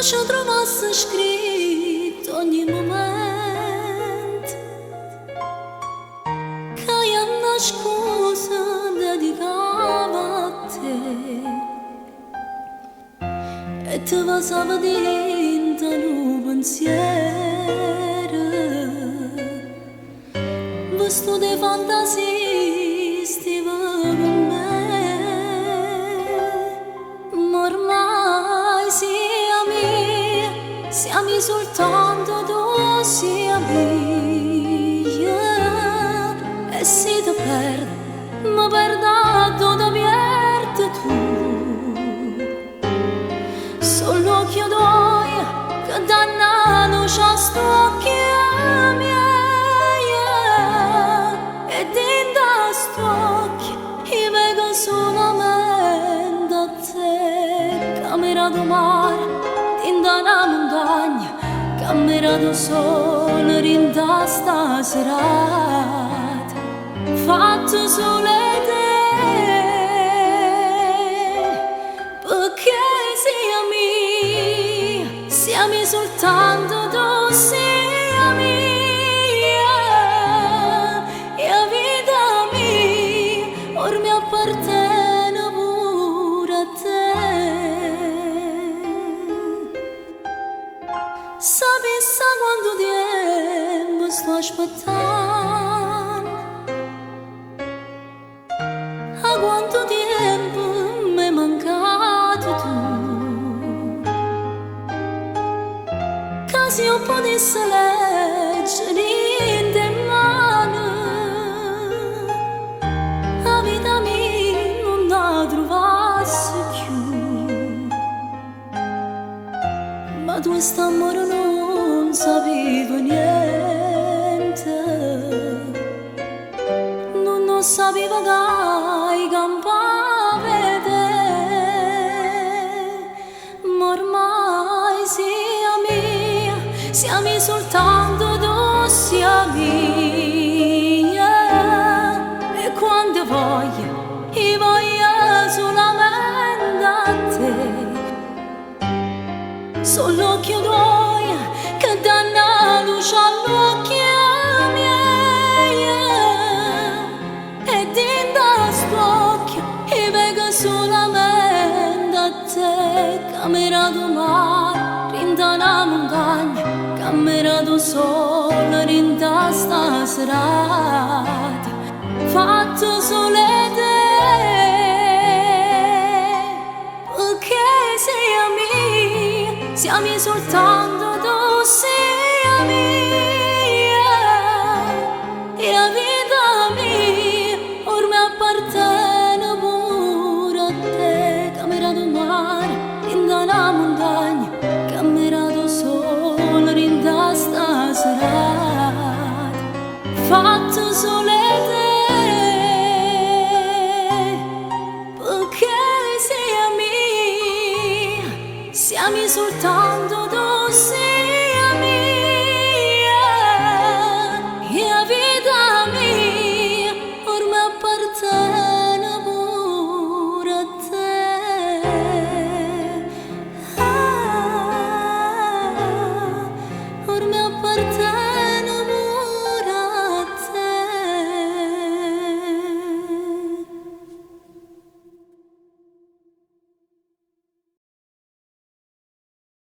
ci trovasse scritto ogni momento che io una scusa dedicava a te e ti passava dentro un pensiero visto di fantasie stiva con me, ma ormai siamo soltanto tu, siamo io, e se ti perdo, mi perdo da perdere tu. Solo che doi che danno luce a sto occhi miei, e dentro sto occhi io vedo solamente a te, camera do mare, dentro una montagna, camera do sole, rinda sta serata, fatto sole te. Siamo soltanto tu, siamo e la vita mia ormai appartiene pure a te. Sapessi quanto tempo sto aspettando, a quanto tempo mi è mancato tu. Se io potessi leggere in te mano, la vita mia non la trovasse più. Ma tu quest'amore non sapevo niente, non sapevo che campava te, ma ormai siamo soltanto tu, siamo e quando voglio, io voglio solamente a te. Solo che doi che danno luce all'occhi miei, e dentro sto occhio io vedo solamente a te. Camera do mare, rinda una montagna, camera do sole, rinda sta serata, fatto sole te, perché siamo soltanto tu, siamo e la vita mia ormai appartiene pure a te. Camera do mare, rinda una montagna, camera do sole, rinda sta serata, fatto sole te, perché siamo soltanto